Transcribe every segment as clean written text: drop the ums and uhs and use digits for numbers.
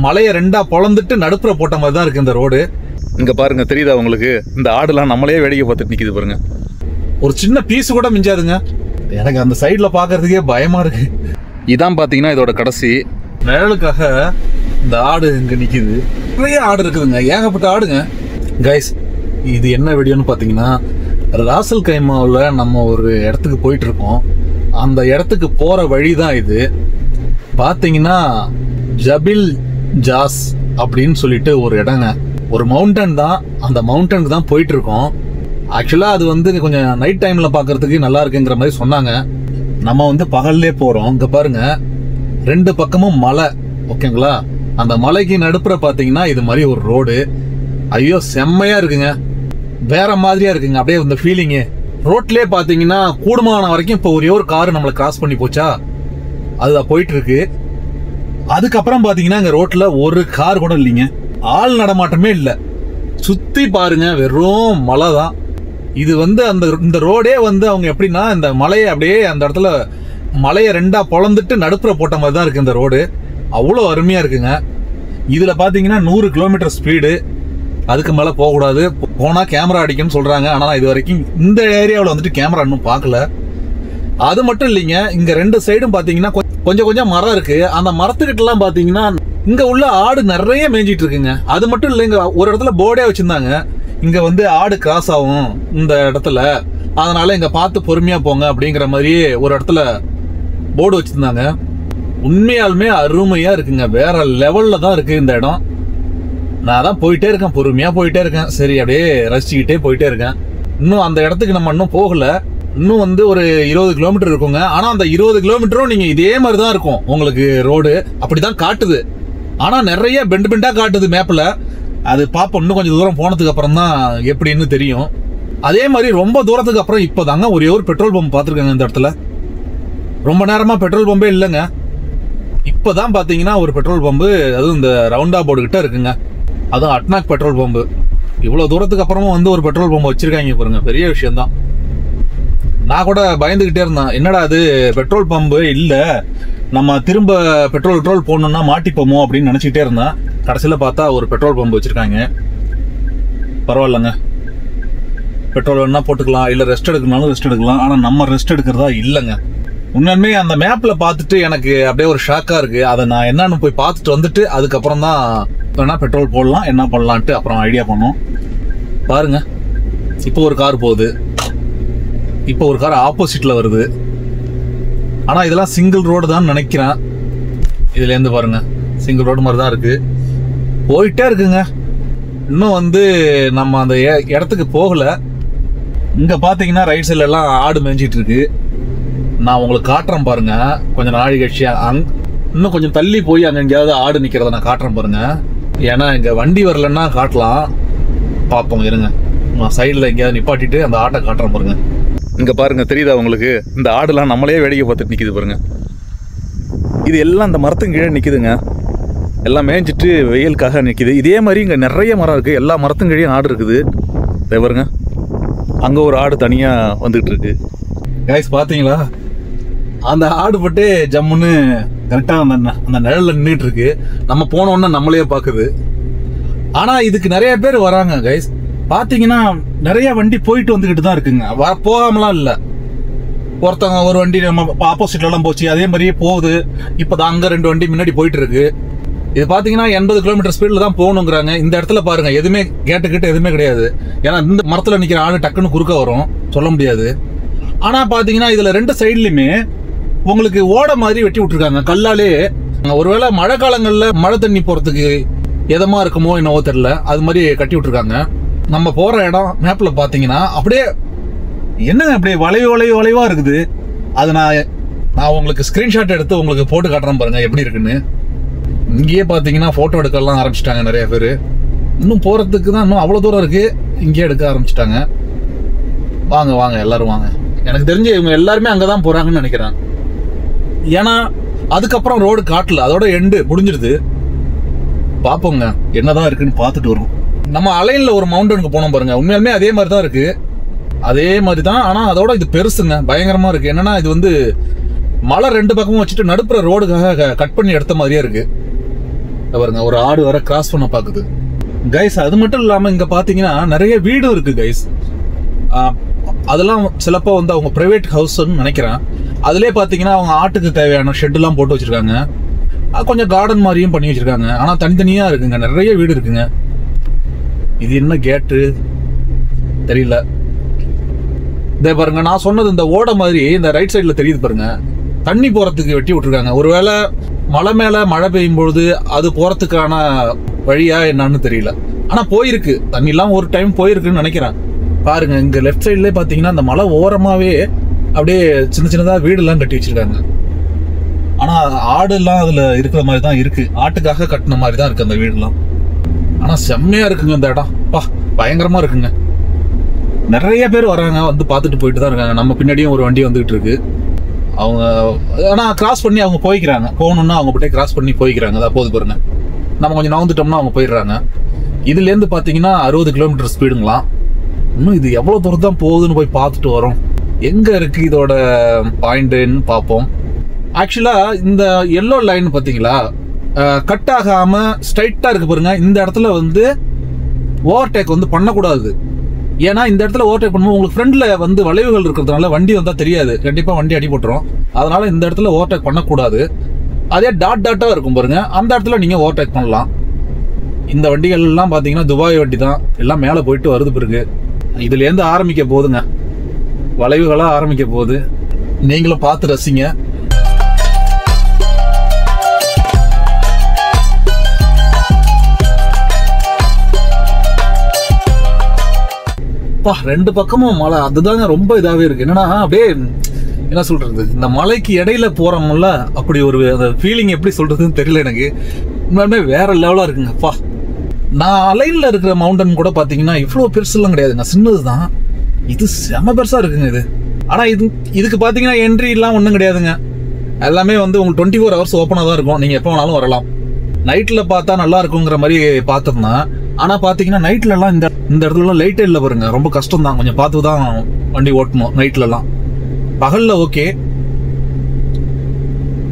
மலையை ரெண்டா பொளந்துட்டு நடுப்புற போட்ட மாதிரி தான் இருக்கு இந்த ரோடு. இங்க பாருங்க, தெரியுதா உங்களுக்கு? இந்த ஆடுலாம் நம்மளே வேடிக்கை பார்த்துட்டு நிக்குது பாருங்க. ஒரு சின்ன பீஸ் கூட மிஞ்சாதுங்க. எனக்கு அந்த சைட்ல பாக்குறதுக்கே பயமா இருக்கு. இதான் பாத்தீங்கன்னா இதோட கடைசி. நிழலுக்காக இந்த ஆடு இங்க நிக்குது. நிறைய ஆடு இருக்குதுங்க, ஏகப்பட்ட ஆடுங்க. கைஸ், இது என்ன வீடியோன்னு பாத்தீங்கன்னா, ராசல் கைமாவில் நம்ம ஒரு இடத்துக்கு போயிட்டு இருக்கோம். அந்த இடத்துக்கு போற வழி தான் இது. பாத்தீங்கன்னா ஜபில் ஜாஸ் அப்படின்னு சொல்லிட்டு ஒரு இடங்க, ஒரு மவுண்டன் தான். அந்த மவுண்டனுக்கு தான் போயிட்டு இருக்கோம். ஆக்சுவலா அது வந்து கொஞ்சம் நைட் டைம்ல பாக்குறதுக்கு நல்லா இருக்குங்கிற மாதிரி சொன்னாங்க. நம்ம வந்து பகல்லே போறோம். இங்க பாருங்க, ரெண்டு பக்கமும் மலை, ஓகேங்களா? அந்த மலைக்கு நடுப்புற பாத்தீங்கன்னா இது மாதிரி ஒரு ரோடு. ஐயோ, செம்மையா இருக்குங்க, வேற மாதிரியா இருக்குங்க. அப்படியே இந்த ஃபீலிங்கு ரோட்லயே பாத்தீங்கன்னா கூடுமான வரைக்கும் இப்போ ஒரே ஒரு கார் நம்மளை கிராஸ் பண்ணி போச்சா, அதுதான் போயிட்டு இருக்கு. அதுக்கப்புறம் பாத்தீங்கன்னா இங்க ரோட்ல ஒரு கார் கூட இல்லைங்க, ஆள் நடமாட்டமே இல்லை. சுத்தி பாருங்க, வெறும் மலை தான். இது வந்து இந்த ரோடே வந்து அவங்க எப்படின்னா, இந்த மலையை அப்படியே அந்த இடத்துல மலையை ரெண்டா பொளந்துட்டு நடுப்புற போட்ட மாதிரி தான் இருக்கு இந்த ரோடு. அவ்வளோ அருமையா இருக்குங்க. இதுல பாத்தீங்கன்னா 100 கிலோமீட்டர் ஸ்பீடு, அதுக்கு மேல போகக்கூடாது. போனா கேமரா அடிக்கும்னு சொல்றாங்க. ஆனா இது வரைக்கும் இந்த ஏரியாவில் வந்துட்டு கேமரா இன்னும் பார்க்கல. அது மட்டும் இல்லைங்க, இங்க ரெண்டு சைடும் பாத்தீங்கன்னா கொஞ்சம் கொஞ்சம் மரம் இருக்கு. அந்த மரத்துக்கிட்ட எல்லாம் பாத்தீங்கன்னா இங்க உள்ள ஆடு நிறைய மேய்ஞ்சிட்டு இருக்குங்க. அது மட்டும் இல்லை, இங்க ஒரு இடத்துல போர்டே வச்சிருந்தாங்க, இங்க வந்து ஆடு கிராஸ் ஆகும் இந்த இடத்துல, அதனால இங்க பார்த்து பொறுமையா போங்க அப்படிங்கிற மாதிரியே ஒரு இடத்துல போர்டு வச்சிருந்தாங்க. உண்மையாலுமே அருமையா இருக்குங்க, வேற லெவல்ல தான் இருக்கு இந்த இடம். நான் தான் போயிட்டே இருக்கேன், பொறுமையா போயிட்டே இருக்கேன். சரி, அப்படியே ரசிச்சுக்கிட்டே போயிட்டே இருக்கேன். இன்னும் அந்த இடத்துக்கு நம்ம இன்னும் போகல. இன்னும் வந்து ஒரு 20 கிலோமீட்டர் இருக்குங்க. ஆனா அந்த 20 கிலோமீட்டரும் நீங்க இதே மாதிரி தான் இருக்கும் உங்களுக்கு ரோடு, அப்படிதான் காட்டுது. ஆனா நிறைய பெண்டு பெண்டா காட்டுது மேப்ல. அது பார்ப்போம், இன்னும் கொஞ்சம் தூரம் போனதுக்கு அப்புறம் தான் எப்படின்னு தெரியும். அதே மாதிரி ரொம்ப தூரத்துக்கு அப்புறம் இப்போதாங்க ஒரே ஒரு பெட்ரோல் பம்ப் பார்த்துருக்காங்க இந்த இடத்துல. ரொம்ப நேரமா பெட்ரோல் பம்பே இல்லைங்க. இப்போதான் பாத்தீங்கன்னா ஒரு பெட்ரோல் பம்பு, அதுவும் இந்த ரவுண்டா போர்டு கிட்ட இருக்குங்க. அதுவும் அட்னாக் பெட்ரோல் பம்பு. இவ்வளவு தூரத்துக்கு அப்புறமும் வந்து ஒரு பெட்ரோல் பம்பு வச்சிருக்காங்க பாருங்க, பெரிய விஷயம் தான். நான் கூட பயந்துகிட்டே இருந்தேன், என்னடா அது பெட்ரோல் பம்பு இல்ல, நம்ம திரும்ப பெட்ரோல் போடணும்னா மாட்டிப்போமோ அப்படின்னு நினைச்சிட்டே இருந்தேன். கடைசியில பார்த்தா ஒரு பெட்ரோல் பம்பு வச்சிருக்காங்க. பரவாயில்லங்க, பெட்ரோல் வேணா போட்டுக்கலாம், இல்ல ரெஸ்ட் எடுக்கணும்னாலும் ரெஸ்ட் எடுக்கலாம். ஆனா நம்ம ரெஸ்ட் எடுக்கிறதா இல்லைங்க. உண்மையுமே அந்த மேப்ல பார்த்துட்டு எனக்கு அப்படியே ஒரு ஷாக்கா இருக்கு. அதை நான் என்னன்னு போய் பார்த்துட்டு வந்துட்டு அதுக்கப்புறம் தான் வேணா பெட்ரோல் போடலாம், என்ன பண்ணலான்ட்டு அப்புறம் ஐடியா பண்ணோம். பாருங்க, இப்போ ஒரு கார் போகுது, இப்போ ஒரு கார் ஆப்போசிட்ல வருது. ஆனா இதெல்லாம் சிங்கிள் ரோடு தான் நினைக்கிறேன். இதுல இருந்து பாருங்க, சிங்கிள் ரோடு மாதிரி தான் இருக்கு, போயிட்டே இருக்குங்க. இன்னும் வந்து நம்ம அந்த இடத்துக்கு போகல. இங்க பாத்தீங்கன்னா ரைட் சைட்ல எல்லாம் ஆடு மேய்ஞ்சிட்டு இருக்கு. நான் உங்களுக்கு காட்டுறேன் பாருங்க, கொஞ்சம் நாளை கழிச்சு இன்னும் கொஞ்சம் தள்ளி போய் அங்க எங்கேயாவது ஆடு நிக்கிறத நான் காட்டுறேன் பாருங்க. ஏன்னா இங்க வண்டி வரலன்னா காட்டலாம், பார்ப்போம் இருங்க. நான் சைடில் எங்கேயாவது நிப்பாட்டிட்டு அந்த ஆட்டை காட்டுறேன் பாருங்க. இங்க பாருங்க, தெரியுதா உங்களுக்கு? இந்த ஆடுலாம் நம்மளே வேடிக்கை பார்த்துட்டு நிக்குது பாருங்க. இது எல்லாம் இந்த மரத்துக்கு கீழே நிக்குதுங்க, எல்லாம் மேய்ஞ்சிட்டு வெயிலுக்காக நிக்குது. இதே மாதிரி இங்க நிறைய மரம் இருக்கு, எல்லா மரத்துக்கு கீழே ஆடு இருக்குது. பாருங்க, அங்க ஒரு ஆடு தனியா வந்துகிட்டு இருக்கு. கைஸ் பாத்தீங்களா, அந்த ஆடு பட்டு ஜம்முன்னு கரெக்டா அந்த நிழல்ல நின்றுட்டு இருக்கு. நம்ம போனோம்னா நம்மளே பாக்குது. ஆனா இதுக்கு நிறைய பேர் வராங்க கைஸ். பாத்தீங்கன்னா நிறைய வண்டி போயிட்டு வந்துகிட்டு தான் இருக்குங்க, போகாமலாம் இல்ல. ஒருத்தவங்க ஒரு வண்டி நம்ம ஆப்போசிட்ல எல்லாம் போச்சு, அதே மாதிரியே போகுது. இப்பதான் அங்க 2 வண்டி முன்னாடி போயிட்டு இருக்கு. இது பாத்தீங்கன்னா 80 கிலோமீட்டர் ஸ்பீட்ல தான் போகணுங்கிறாங்க. இந்த இடத்துல பாருங்க, எதுவுமே கேட்டுக்கிட்டு எதுவுமே கிடையாது. ஏன்னா இந்த மரத்துல நிக்கிற ஆடு டக்குன்னு குறுக்க வரும், சொல்ல முடியாது. ஆனா பாத்தீங்கன்னா இதுல 2 சைட்லயுமே உங்களுக்கு ஓட மாதிரி வெட்டி விட்டுருக்காங்க கல்லாலே. ஒருவேளை மழை காலங்கள்ல மழை தண்ணி போறதுக்கு எதமா இருக்குமோ என்னவோ தெரியல, அது மாதிரி கட்டி விட்டுருக்காங்க. நம்ம போற இடம் மேப்ல பாத்தீங்கன்னா அப்படியே என்னங்க அப்படியே வளைவா இருக்குது. அது நான் உங்களுக்கு ஸ்கிரீன்ஷாட் எடுத்து உங்களுக்கு போட்டு காட்டுறேன் பாருங்க எப்படி இருக்குன்னு. இங்கேயே பாத்தீங்கன்னா போட்டோ எடுக்கலாம் ஆரம்பிச்சிட்டாங்க நிறைய பேர். இன்னும் போறதுக்கு தான் இன்னும் அவ்வளவு தூரம் இருக்கு, இங்கேயே எடுக்க ஆரம்பிச்சிட்டாங்க. வாங்க வாங்க எல்லாரும் வாங்க. எனக்கு தெரிஞ்சு இவங்க எல்லாருமே அங்கதான் போறாங்கன்னு நினைக்கிறேன். ஏன்னா அதுக்கப்புறம் ரோடு காட்டல, அதோட எண்டு முடிஞ்சிருது. பாப்போங்க என்னதான் இருக்குன்னு பார்த்துட்டு வரும். நம்ம அலைன்ல ஒரு மவுண்டனுக்கு போனோம் பாருங்க, உண்மையாலுமே அதே மாதிரி தான் இருக்கு, அதே மாதிரி தான். ஆனா அதோட இது பெருசுங்க, பயங்கரமா இருக்கு. என்னன்னா இது வந்து மலை 2 பக்கமும் வச்சுட்டு நடுப்புற ரோடுக்காக கட் பண்ணி எடுத்த மாதிரியே இருக்கு. பாருங்க ஒரு ஆடு வர கிராஸ் பண்ண பாக்குது கைஸ். அது மட்டும் இல்லாம இங்க பாத்தீங்கன்னா நிறைய வீடும் இருக்கு கைஸ். அதெல்லாம் சிலப்போ வந்து அவங்க பிரைவேட் ஹவுஸ்ன்னு நினைக்கிறேன். அதுலேயே பார்த்தீங்கன்னா அவங்க ஆட்டுக்கு தேவையான ஷெட்லாம் போட்டு வச்சிருக்காங்க. கொஞ்சம் கார்டன் மாதிரியும் பண்ணி வச்சிருக்காங்க. ஆனால் தனித்தனியாக இருக்குங்க, நிறைய வீடு இருக்குங்க. இது என்ன கேட்டு தெரியல. இதே பாருங்க, நான் சொன்னது இந்த ஓடை மாதிரி இந்த ரைட் சைடில் தெரியுது பாருங்க, தண்ணி போகிறதுக்கு வெட்டி விட்டுருக்காங்க. ஒருவேளை மலை மேலே மழை பெய்யும் பொழுது அது போகிறதுக்கான வழியா என்னன்னு தெரியல. ஆனால் போயிருக்கு, தண்ணிலாம் ஒரு டைம் போயிருக்குன்னு நினைக்கிறேன். பாருங்க இங்க லெஃப்ட் சைட்லேயே பார்த்தீங்கன்னா அந்த மலை ஓரமாகவே அப்படியே சின்ன சின்னதாக வீடெல்லாம் கட்டி வச்சிருக்காங்க. ஆனால் ஆடுலாம் அதில் இருக்கிற மாதிரி தான் இருக்கு, ஆட்டுக்காக கட்டின மாதிரி தான் இருக்கு அந்த வீடெல்லாம். ஆனால் செம்மையா இருக்குங்க இந்த இடம், பயங்கரமா இருக்குங்க. நிறைய பேர் வராங்க, வந்து பார்த்துட்டு போயிட்டு தான் இருக்காங்க. நம்ம பின்னாடியும் ஒரு வண்டி வந்துகிட்டு இருக்கு. அவங்க ஆனால் கிராஸ் பண்ணி அவங்க போய்க்கிறாங்க, போகணுன்னா அவங்க கிட்டே கிராஸ் பண்ணி போய்க்கிறாங்க. அதான் போது பாருங்க, நம்ம கொஞ்சம் நவுந்துட்டோம்னா அவங்க போயிடுறாங்க. இதுலேருந்து பார்த்தீங்கன்னா 60 கிலோமீட்டர் ஸ்பீடுங்களாம். இன்னும் இது எவ்வளோ தூரம் தான் போகுதுன்னு போய் பார்த்துட்டு வரோம். எங்கே இருக்குது இதோட பாயிண்ட்டுன்னு பார்ப்போம். ஆக்சுவலாக இந்த எல்லோ லைன் பார்த்தீங்களா, கட் ஆகாமல் ஸ்ட்ரைட்டாக இருக்கு பாருங்க. இந்த இடத்துல வந்து ஓவர்டேக் வந்து பண்ணக்கூடாது. ஏன்னா இந்த இடத்துல ஓவர்டேக் பண்ணும்போது உங்களுக்கு ஃப்ரண்டில் வந்து வளைவுகள் இருக்கிறதுனால வண்டி வந்தால் தெரியாது, கண்டிப்பாக வண்டி அடிபட்டுரும். அதனால இந்த இடத்துல ஓவர்டேக் பண்ணக்கூடாது. அதே டாட்டாக இருக்கும் பாருங்க, அந்த இடத்துல நீங்கள் ஓவர்டேக் பண்ணலாம். இந்த வண்டிகள் எல்லாம் பார்த்தீங்கன்னா துபாய் வண்டி தான், எல்லாம் மேலே போயிட்டு வருது பிறகு. இதுலேருந்து ஆரம்பிக்க போகுதுங்க, வளைவுகளாக ஆரம்பிக்க போகுது. நீங்களும் பார்த்து ரசிங்க. ரெண்டு பக்கமும் மலை, அதுதாங்க ரொம்ப இதாகவே இருக்கு. என்னன்னா அப்படியே என்ன சொல்றது, இந்த மலைக்கு இடையில போறோம்ல, அப்படி ஒரு அந்த ஃபீலிங் எப்படி சொல்றதுன்னு தெரியல எனக்கு. உண்மையுமே வேற லெவலா இருக்குங்கப்பா. நான் அலைன்ல இருக்கிற மவுண்டன் கூட பாத்தீங்கன்னா இவ்வளோ பெருசுலாம் கிடையாதுங்க, சின்னது தான். இது செம பெருசா இருக்குங்க இது. ஆனா இதுக்கு பாத்தீங்கன்னா என்ட்ரி எல்லாம் ஒன்றும் கிடையாதுங்க. எல்லாமே வந்து உங்களுக்கு 24 ஹவர்ஸ் ஓப்பனாக தான் இருக்கும், நீங்க எப்போ வேணாலும் வரலாம். நைட்ல பார்த்தா நல்லா இருக்குங்கிற மாதிரி பார்த்தோம்னா, ஆனா பாத்தீங்கன்னா நைட்லலாம் இந்த இடத்துலலாம் லைட்டே இல்லை பாருங்க, ரொம்ப கஷ்டம் தான். கொஞ்சம் பார்த்து தான் வண்டி ஓட்டணும் நைட்லலாம். பகல்ல ஓகே,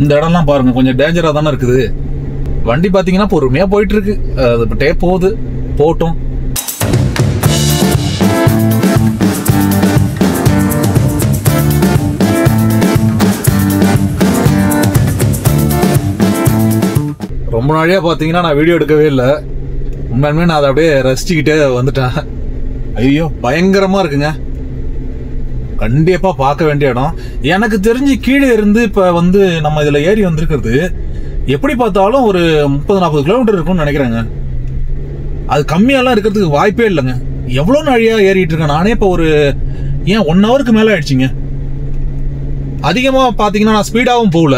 இந்த இடம்லாம் பாருங்க கொஞ்சம் டேஞ்சரா தானே இருக்குது. வண்டி பாத்தீங்கன்னா பொறுமையா போயிட்டு இருக்கு, அது டே போகுது, போட்டும். ரொம்ப நாளையா பாத்தீங்கன்னா நான் வீடியோ எடுக்கவே இல்லை. உண்மையுமே நான் அதை அப்படியே ரசிச்சுக்கிட்டே வந்துட்டேன். ஐயோ பயங்கரமா இருக்குங்க, கண்டிப்பா பார்க்க வேண்டிய இடம். எனக்கு தெரிஞ்சு கீழே இருந்து இப்ப வந்து நம்ம இதுல ஏறி வந்திருக்கிறது எப்படி பார்த்தாலும் ஒரு 30-40 கிலோமீட்டர் இருக்கும்னு நினைக்கிறேங்க. அது கம்மியெல்லாம் இருக்கிறதுக்கு வாய்ப்பே இல்லைங்க. எவ்வளோ நாழியா ஏறிட்டு இருக்கேன் நானே. இப்போ ஒரு 1 ஹவருக்கு மேலே ஆயிடுச்சுங்க. அதிகமாக பார்த்தீங்கன்னா நான் ஸ்பீடாகவும் போகல,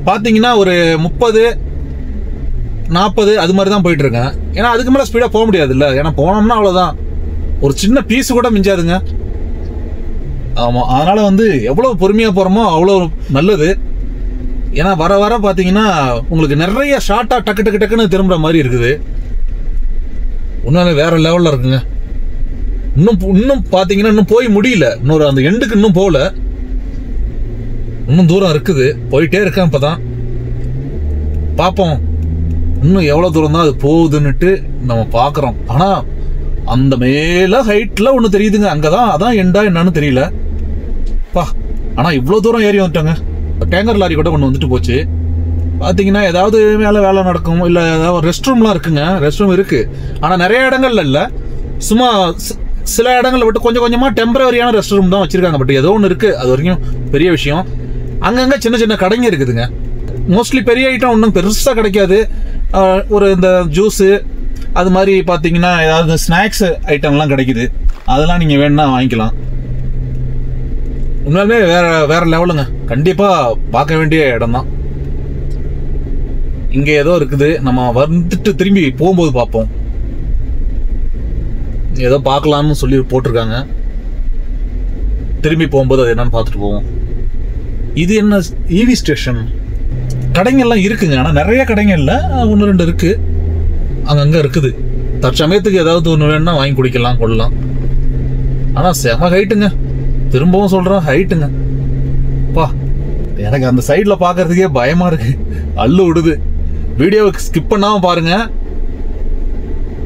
பார்த்தீங்கன்னா ஒரு 30-40 அது மாதிரி தான் போயிட்டு இருக்கேன். ஏன்னா அதுக்கு மேலே ஸ்பீடாக போக முடியாது இல்லை, ஏன்னா போனோம்னா அவ்வளோதான், ஒரு சின்ன பீஸ் கூட மிஞ்சாதுங்க. ஆமாம், அதனால வந்து எவ்வளோ பொறுமையாக போகிறோமோ அவ்வளோ நல்லது. ஏன்னா வர வர பார்த்தீங்கன்னா உங்களுக்கு நிறைய ஷார்ட்டாக டக்கு டக்கு டக்குன்னு திரும்புற மாதிரி இருக்குது. உண்மையிலே வேற லெவலில் இருக்குங்க. இன்னும் பார்த்தீங்கன்னா இன்னும் போய் முடியல, இன்னொரு அந்த எண்டுக்கு இன்னும் போகல, இன்னும் தூரம் இருக்குது, போயிட்டே இருக்கேன். இப்போதான் பார்ப்போம் இன்னும் எவ்வளோ தூரம் தான் அது போகுதுன்னுட்டு நம்ம பார்க்குறோம். ஆனால் அந்த மேலே ஹைட்டில் ஒன்று தெரியுதுங்க, அங்கே தான், அதான் எண்டா என்னன்னு தெரியல ஆனால் இவ்வளோ தூரம் ஏறி வந்துட்டாங்க. டேங்கர் லாரி கூட ஒன்று வந்துட்டு போச்சு. பார்த்தீங்கன்னா ஏதாவது மேலே வேலை நடக்கும், இல்லை ஏதாவது ரெஸ்ட் ரூம்லாம் இருக்குங்க. ரெஸ்ட் ரூம் இருக்குது, ஆனால் நிறைய இடங்கள்ல இல்லை, சும்மா சில இடங்களில் விட்டு கொஞ்சம் கொஞ்சமாக டெம்பரரியான ரெஸ்ட் ரூம் தான் வச்சுருக்காங்க. பட் ஏதோ ஒன்று இருக்குது, அது வரைக்கும் பெரிய விஷயம். அங்கங்கே சின்ன சின்ன கடைங்க இருக்குதுங்க. மோஸ்ட்லி பெரிய ஐட்டம் ஒன்றும் பெருசாக கிடைக்காது. ஒரு இந்த ஜூஸு அது மாதிரி பார்த்தீங்கன்னா ஏதாவது ஸ்நாக்ஸ் ஐட்டம்லாம் கிடைக்குது, அதெல்லாம் நீங்கள் வேணும்னா வாங்கிக்கலாம். உண்மையுமே வேற லெவலுங்க, கண்டிப்பாக பார்க்க வேண்டிய இடம் தான். இங்கே ஏதோ இருக்குது, நம்ம வந்துட்டு திரும்பி போகும்போது பார்ப்போம். ஏதோ பார்க்கலாம்னு சொல்லி போட்டிருக்காங்க, திரும்பி போகும்போது அது என்னன்னு பார்த்துட்டு போவோம். இது என்ன ஈவி ஸ்டேஷன்? கடைங்கள்லாம் இருக்குங்க, ஆனால் நிறைய கடைங்க இல்லை, 1-2 இருக்கு, அங்கங்கே இருக்குது. தற்சமயத்துக்கு ஏதாவது ஒன்று வேணும்னா வாங்கி குடிக்கலாம், கொள்ளலாம். ஆனால் செம ஹைட்டுங்க, திரும்பவும் சொல்கிறேன் ஹைட்டுங்க. எனக்கு அந்த சைடில் பார்க்கறதுக்கே பயமாக இருக்கு, அள்ளு விடுது. வீடியோவை ஸ்கிப் பண்ணாமல் பாருங்கள்.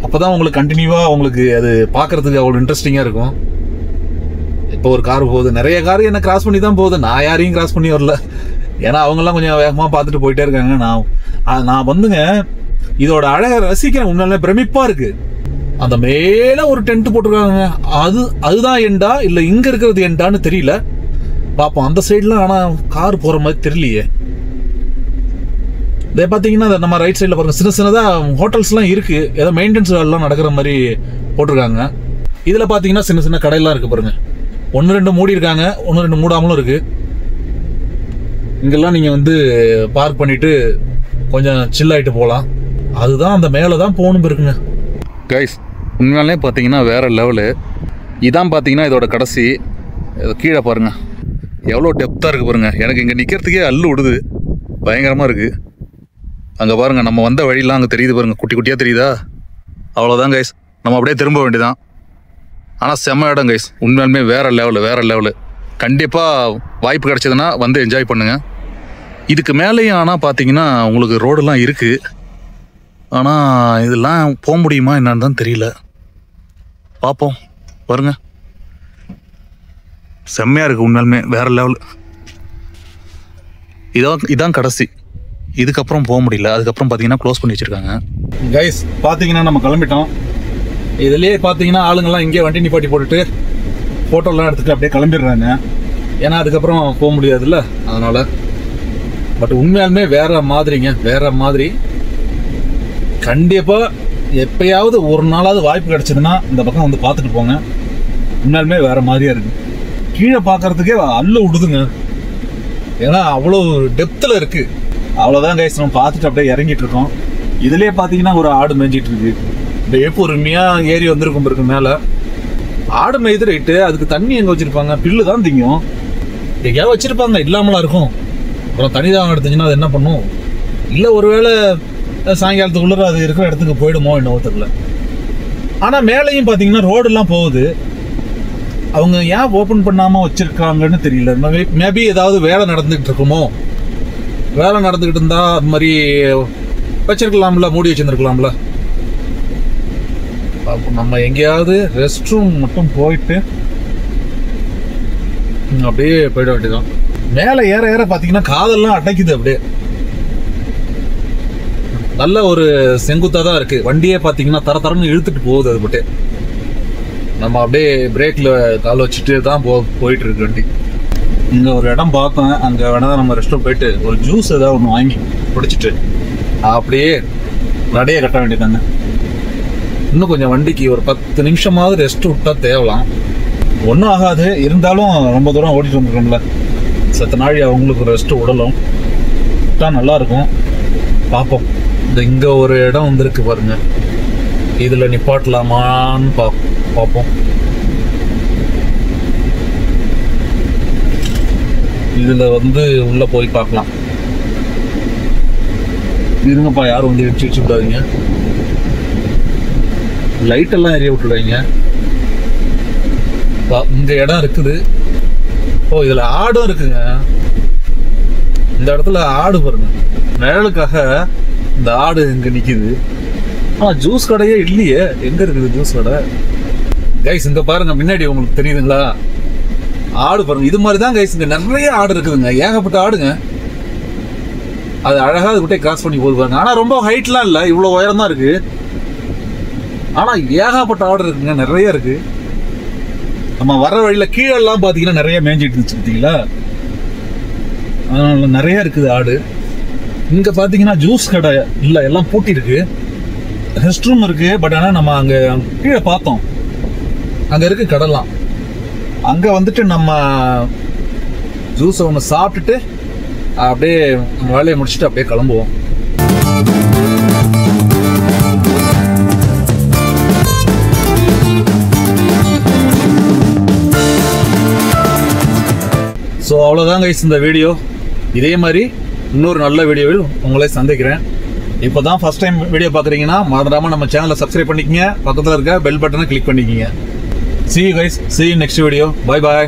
அப்போ தான் உங்களுக்கு கண்டினியூவாக உங்களுக்கு அது பார்க்குறதுக்கு அவ்வளோ இன்ட்ரெஸ்டிங்காக இருக்கும். இப்போ ஒரு கார் போகுது, நிறைய கார் என்ன கிராஸ் பண்ணி தான் போகுது, நான் யாரையும் கிராஸ் பண்ணி வரல. ஏன்னா அவங்கெல்லாம் கொஞ்சம் வேகமாக பார்த்துட்டு போயிட்டே இருக்காங்க. நான் வந்துங்க இதோட அழகை ரசிக்கிறேன். உண்மையிலே பிரமிப்பாக இருக்குது. அந்த மேலே ஒரு டென்ட் போட்டிருக்காங்க. அதுதான் எண்டா இல்லை இங்கே இருக்கிறது எண்டான்னு தெரியல. பார்ப்போம். அந்த சைட்லாம் ஆனால் கார் போகிற மாதிரி தெரியலையே. இதே பார்த்தீங்கன்னா நம்ம ரைட் சைடில் பாருங்கள், சின்ன சின்னதாக ஹோட்டல்ஸ்லாம் இருக்குது. ஏதோ மெயின்டெனன்ஸ் வேலைலாம் நடக்கிற மாதிரி போட்டிருக்காங்க. இதில் பார்த்தீங்கன்னா சின்ன சின்ன கடையெல்லாம் இருக்குது பாருங்கள். 1-2 மூடி இருக்காங்க, 1-2 மூடாமலும் இருக்குது. இங்கெல்லாம் நீங்கள் வந்து பார்க் பண்ணிவிட்டு கொஞ்சம் சில் ஆகிட்டு போகலாம். அதுதான் அந்த மேலே தான் போகணும் இருக்குங்க. கைஸ், உண்மையாலே பார்த்தீங்கன்னா வேறு லெவலு. இதான் பார்த்தீங்கன்னா இதோட கடைசி. கீழே பாருங்கள் எவ்வளோ டெப்த்தாக இருக்குது பாருங்கள். எனக்கு இங்கே நிற்கிறதுக்கே அல்லு விடுது, பயங்கரமாக இருக்குது. அங்கே பாருங்கள், நம்ம வந்த வழியெலாம் அங்கே தெரியுது பாருங்கள், குட்டி குட்டியாக தெரியுதா? அவ்வளோதான் கைஸ், நம்ம அப்படியே திரும்ப வேண்டியதான். ஆனால் செம்ம இடம் கைஸ், உண்மையாலுமே வேறு லெவலு. கண்டிப்பாக வாய்ப்பு கிடச்சதுன்னா வந்து என்ஜாய் பண்ணுங்கள். இதுக்கு மேலேயும் ஆனால் பார்த்தீங்கன்னா உங்களுக்கு ரோடெல்லாம் இருக்குது. ஆனால் இதெல்லாம் போக முடியுமா என்னன்னு தான் தெரியல. பார்ப்போம். பாருங்க, செம்மையாக இருக்குது உண்மையாலுமே வேறு லெவல். இதான் கடைசி. இதுக்கப்புறம் போக முடியல. அதுக்கப்புறம் பார்த்தீங்கன்னா க்ளோஸ் பண்ணி வச்சுருக்காங்க. கைஸ் பார்த்தீங்கன்னா நம்ம கிளம்பிட்டோம். இதுலேயே பார்த்தீங்கன்னா ஆளுங்கள்லாம் இங்கே வண்டி நிப்பாட்டி போட்டுட்டு ஃபோட்டோலாம் எடுத்துகிட்டு அப்படியே கிளம்பிடுறாங்க. ஏன்னா அதுக்கப்புறம் போக முடியாதுல்ல, அதனால். பட் உண்மையாலுமே வேறு மாதிரிங்க, வேறு மாதிரி. கண்டிப்பாக எப்பயாவது ஒரு நாளாவது வாய்ப்பு கிடச்சிதுன்னா இந்த பக்கம் வந்து பார்த்துட்டு போங்க. உண்மையாலுமே வேறு மாதிரியாக இருக்குது. கீழே பார்க்குறதுக்கே அல்ல விடுதுங்க, ஏன்னா அவ்வளோ டெப்த்தில் இருக்குது. அவ்வளோதான் கைஸ், நம்ம பார்த்துட்டு அப்படியே இறங்கிட்டு இருக்கோம். இதுலேயே பார்த்தீங்கன்னா ஒரு ஆடு மேய்ஞ்சிட்டு இருக்கு. அப்படியே பொறுமையாக ஏறி வந்திருக்கும் இருக்கு மேலே. ஆடு மேய்து ரைட்டு, அதுக்கு தண்ணி எங்கே வச்சுருப்பாங்க? பில்லு தான் திங்கும். எங்கேயாவது வச்சுருப்பாங்க, இல்லாமலாம் இருக்கும். அப்புறம் தனி தாகம் எடுத்துச்சுன்னா அது என்ன பண்ணும்? இல்லை ஒருவேளை சாயங்காலத்துக்குள்ளே அது இருக்கிற இடத்துக்கு போயிடுமோ என்னவோ தெரியல. ஆனால் மேலேயும் பார்த்தீங்கன்னா ரோடெல்லாம் போகுது. அவங்க ஏன் ஓப்பன் பண்ணாமல் வச்சுருக்காங்கன்னு தெரியல. மேபி ஏதாவது வேலை நடந்துக்கிட்டு இருக்குமோ? வேலை நடந்துக்கிட்டு இருந்தால் அது மாதிரி வச்சிருக்கலாம்ல, மூடி வச்சுருந்துருக்கலாம்ல. நம்ம எங்கேயாவது ரெஸ்ட் ரூம் மட்டும் போயிட்டு அப்படியே போயிட வேண்டியதான். மேலே ஏற ஏற பார்த்தீங்கன்னா காதெல்லாம் அடைக்குது. அப்படியே நல்ல ஒரு செங்குத்தாக தான் இருக்குது. வண்டியே பார்த்தீங்கன்னா தரன்னு இழுத்துட்டு போகுது. அது மட்டும் நம்ம அப்படியே பிரேக்கில் கால் வச்சுட்டு தான் போயிட்டு இருக்கு வண்டி. இங்கே ஒரு இடம் பார்த்தேன், அங்கே வேணால் நம்ம ரெஸ்ட் ரூம் போயிட்டு ஒரு ஜூஸ் ஏதாவது ஒன்று வாங்கி குடிச்சிட்டு அப்படியே நடையை கட்ட வேண்டியதாங்க. இன்னும் கொஞ்சம் வண்டிக்கு ஒரு 10 நிமிஷமாவது ரெஸ்ட் விட்டால் தேவலாம். ஒன்றும் ஆகாது, இருந்தாலும் ரொம்ப தூரம் ஓடிட்டு வந்துடும்ல, சத்த நாழி அவங்களுக்கு ரெஸ்ட்டு விடலாம் விட்டால் நல்லாயிருக்கும். பார்ப்போம். இங்கே ஒரு இடம் வந்துருக்கு பாருங்க, இதில் நிப்பாட்டலாமான்னு பார்ப்போம். இதில் வந்து உள்ளே போய் பார்க்கலாம். இருங்கப்பா, யாரும் வந்து இடிச்சு விடாதீங்க. லைட்டெல்லாம் எரிய விட்டுடுவீங்க. இங்கே இடம் இருக்குது. ஓ, இதில் ஆடும் இருக்குங்க. இந்த இடத்துல ஆடு பாருங்க, நிழலுக்காக இந்த ஆடு இங்கே நிற்கிது. ஆனால் ஜூஸ் கடையே இல்லையே. எங்கே இருக்குது ஜூஸ் கடை? கைஸ் இங்கே பாருங்க, முன்னாடி உங்களுக்கு தெரியுதுங்களா ஆடு பாருங்க. இது மாதிரி தான் கைஸ் இங்கே நிறைய ஆடு இருக்குதுங்க, ஏகப்பட்ட ஆடுங்க. அது அழகாக அது கிட்டே கிராஸ் பண்ணி போது பாருங்க. ஆனால் ரொம்ப ஹைட்லாம் இல்லை, இவ்வளோ உயரம் தான் இருக்குது. ஆனால் ஏகப்பட்ட ஆடு இருக்குங்க, நிறைய இருக்குது. நம்ம வர வழியில் கீழெல்லாம் பார்த்தீங்கன்னா நிறைய மேய்ஞ்சிட்டு இருந்துச்சு பார்த்தீங்களா, அதனால நிறைய இருக்குது ஆடு. இங்கே பார்த்தீங்கன்னா ஜூஸ் கடை இல்லை, எல்லாம் பூட்டி இருக்கு. ரெஸ்ட் ரூம் இருக்கு, பட் ஆனால் நம்ம அங்கே கீழே பார்த்தோம், அங்கே இருக்கு கடைலாம். அங்கே வந்துட்டு நம்ம ஜூஸை ஒன்று சாப்பிட்டுட்டு அப்படியே வேலையை முடிச்சுட்டு அப்படியே கிளம்புவோம். ஸோ அவ்வளோதான் கைஸ் இந்த வீடியோ. இதே மாதிரி இன்னொரு நல்ல வீடியோவில் உங்களை சந்திக்கிறேன். இப்போ தான் ஃபஸ்ட் டைம் வீடியோ பார்க்குறீங்கன்னா மறந்துடாமல் நம்ம சேனலை சப்ஸ்கிரைப் பண்ணிக்கங்க, பக்கத்தில் இருக்க பெல் பட்டனை கிளிக் பண்ணிக்கங்க. See you guys, see you next video. Bye bye.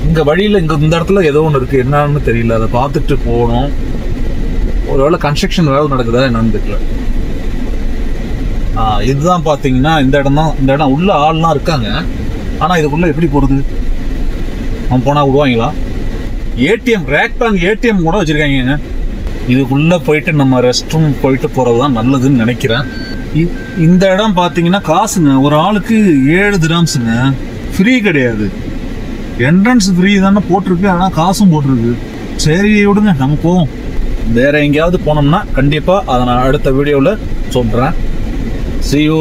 இங்கே வழியில் இந்த இடத்துல ஏதோ ஒன்று இருக்குது, என்னன்னு தெரியல, அதை பார்த்துட்டு போகணும். ஒருவேளை கன்ஸ்ட்ரக்ஷன் வேலை நடக்குதா என்னன்னு தெரியல. இதுதான் பார்த்தீங்கன்னா இந்த இடம் உள்ள ஆள்லாம் இருக்காங்க. ஆனால் இதுக்குள்ள எப்படி போகிறது? அவன் போனால் விடுவாங்களா? ஏடிஎம் ரேக் பேங்க் ஏடிஎம் கூட வச்சுருக்காங்க. இதுக்குள்ளே போயிட்டு நம்ம ரெஸ்ட் ரூம் போயிட்டு போகிறது தான் நல்லதுன்னு நினைக்கிறேன். இந்த இடம் பார்த்தீங்கன்னா காசுங்க, ஒரு ஆளுக்கு 7 திராம்ஸுங்க. ஃப்ரீ கிடையாது, என்ட்ரன்ஸ் ஃப்ரீ தானே போட்டிருக்கு, ஆனால் காசும் போட்டிருக்கு. சரி விடுங்க, நம்ம போவோம். வேற எங்கேயாவது போனோம்னா கண்டிப்பாக அதை நான் அடுத்த வீடியோவில் சொல்கிறேன். See you.